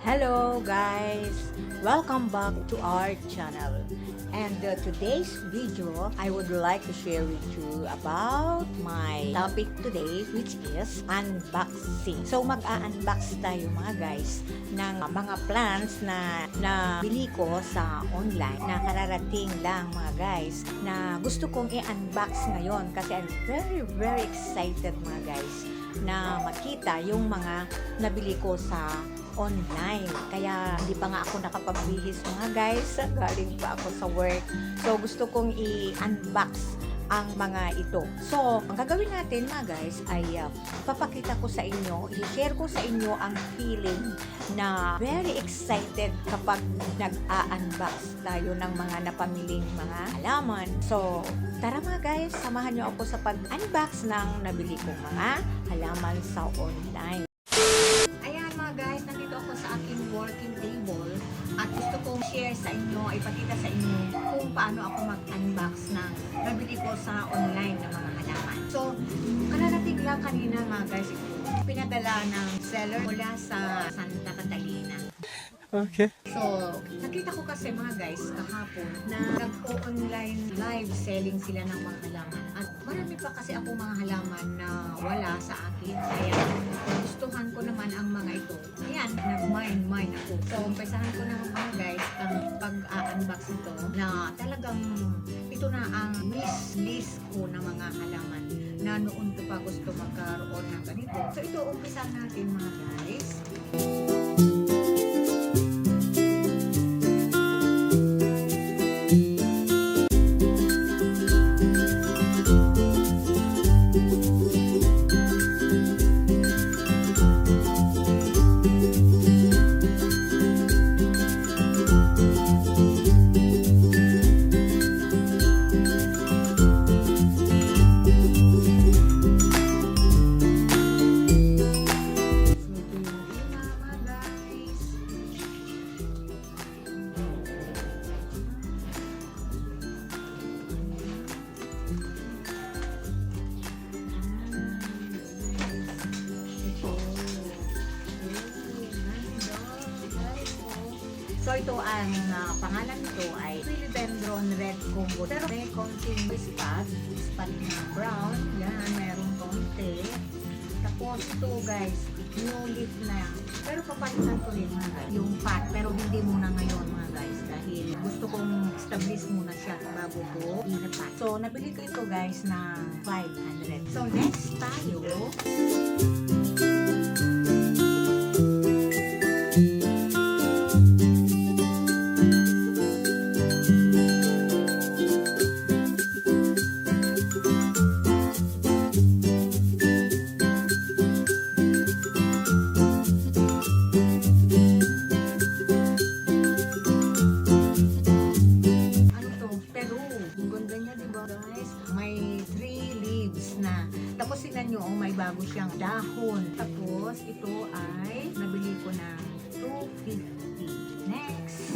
Hello guys! Welcome back to our channel. And today's video, I would like to share with you about my topic today, which is unboxing. So mag-a-unbox tayo mga guys ng mga plants na bili ko sa online na kararating lang mga guys na gusto kong i-unbox ngayon kasi I'm very excited mga guys na makita yung mga nabili ko sa online. Kaya hindi pa nga ako nakapagbihis mga guys. Galing pa ako sa work. So gusto kong i-unbox ang mga ito. So, ang gagawin natin mga guys ay papakita ko sa inyo, i-share ko sa inyo ang feeling na very excited kapag nag-a-unbox tayo ng mga napamiling mga halaman. So, tara mga guys, samahan nyo ako sa pag-unbox ng nabili kong mga halaman sa online. Ayan mga guys, nandito ako sa aking working table at gusto kong share sa inyo, ipakita sa inyo kung paano ako mag-unbox ng nabili ko sa online na mga halaman. So, kararating lang kanina mga guys, pinadala ng seller mula sa Santa Catalina. Okay. So, nakita ko kasi mga guys kahapon na nag-online live selling sila ng mga halaman. At marami pa kasi ako mga halaman na wala sa akin. Kaya gustuhan ko naman ang mga ito. Ayan, nag-mine ako. So, umpisahan ko naman mga guys ang pag-unbox ito na talagang ito na ang wish list ko ng mga halaman na noon ko pa gusto magkaroon ng ganito. So, ito umpisahan natin mga guys. So ito ang pangalan nito ay Philodendron Red Combo. Pero may konting spot na brown. Yan, meron konti. Tapos ito guys, new leaf na. Pero papalitan ko rin mga guys, yung pot. Pero hindi muna ngayon mga guys dahil gusto kong establish muna siya bago ko i-pot. So nabili ko ito guys na 500. So next tayo. May 3 leaves na. Tapos sinan nyo, may bago siyang dahon. Tapos ito ay nabili ko ng 250. Next!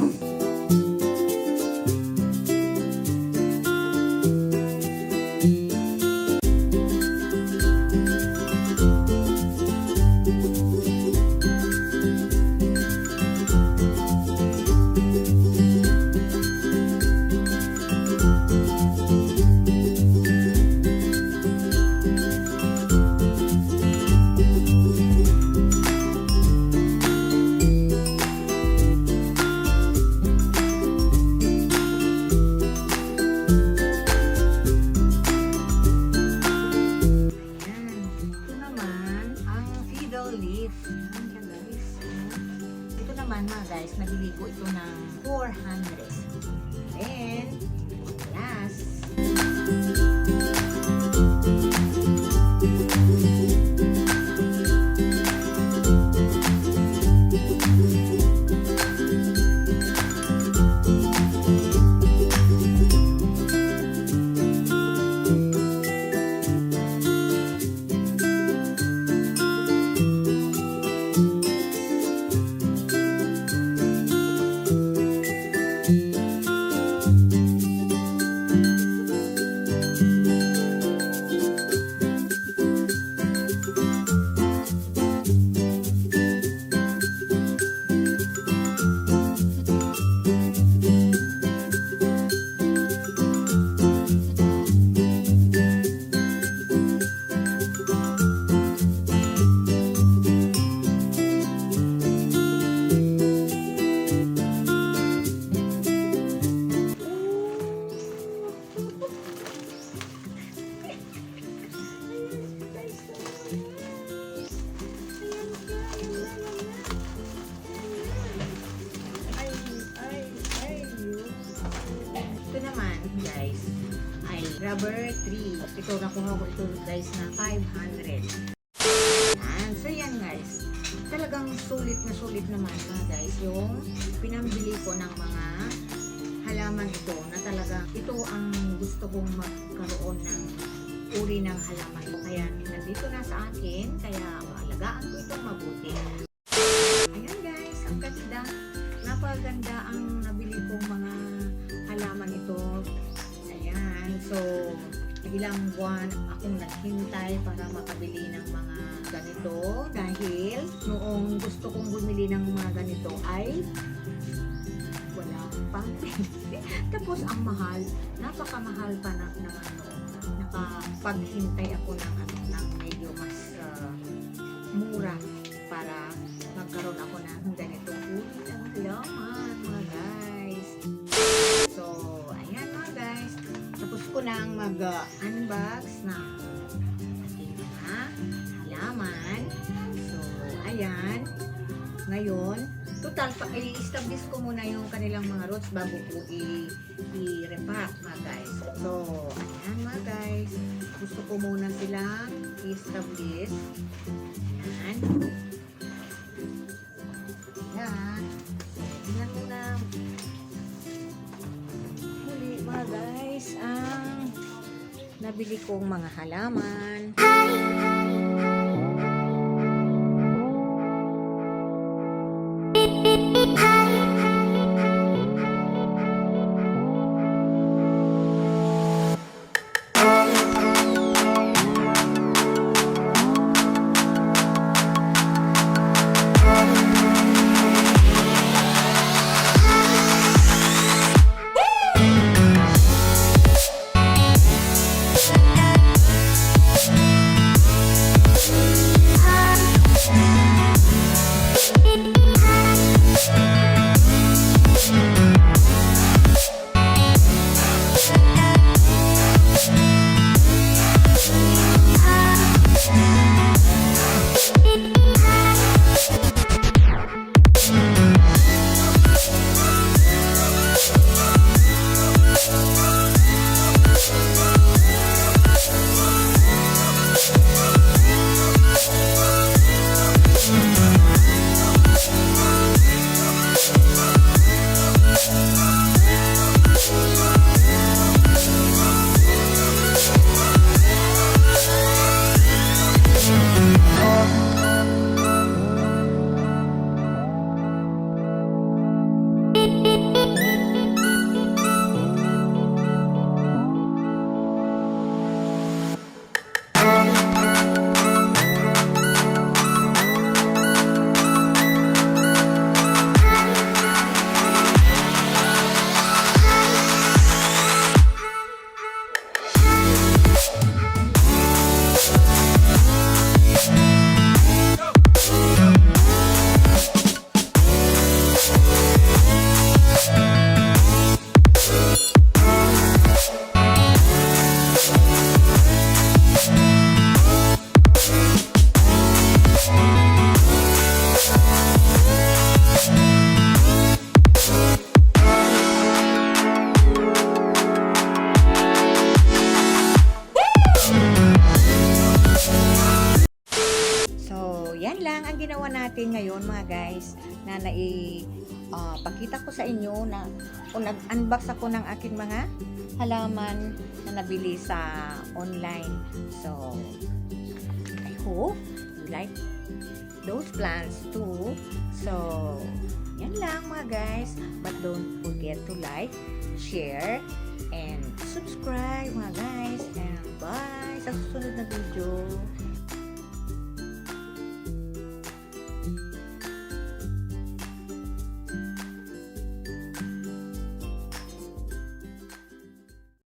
rubber tree. Ito, nakuha ko ito guys na 500. Yan. So yan guys, talagang sulit naman guys yung pinambili ko ng mga halaman ito na talaga ito ang gusto kong magkaroon ng uri ng halaman ko. Kaya nandito na sa akin, kaya maalagaan ko itong mabuti. Ayan guys, ang ganda. Napaganda ang nabili kong mga halaman ito. Ayan, so ilang buwan akong naghintay para makabili ng mga ganito dahil noong gusto kong bumili ng mga ganito ay wala pa. Tapos ang mahal, napakamahal pa na naman noon. Nakapaghintay ako ng medyo mas mura para magkaroon ako ng ganitong uri ng halaman mga guys. So, ayan mga guys. Tapos ko nang mag-unbox ng ating mga halaman. So, ayan. Ngayon, total, i-establish ko muna yung kanilang mga roots bago ko i-repack mga guys. So, ayan mga guys. Gusto ko muna silang i-establish. Ayan. Ayan. Tingnan muna. Huli mga guys ang nabili kong mga halaman. Yan lang ang ginawa natin ngayon mga guys na pakita ko sa inyo na nag-unbox ako ng aking mga halaman na nabili sa online. So, I hope you like those plants too. So, yan lang mga guys. But don't forget to like, share, and subscribe mga guys. And bye sa susunod na video.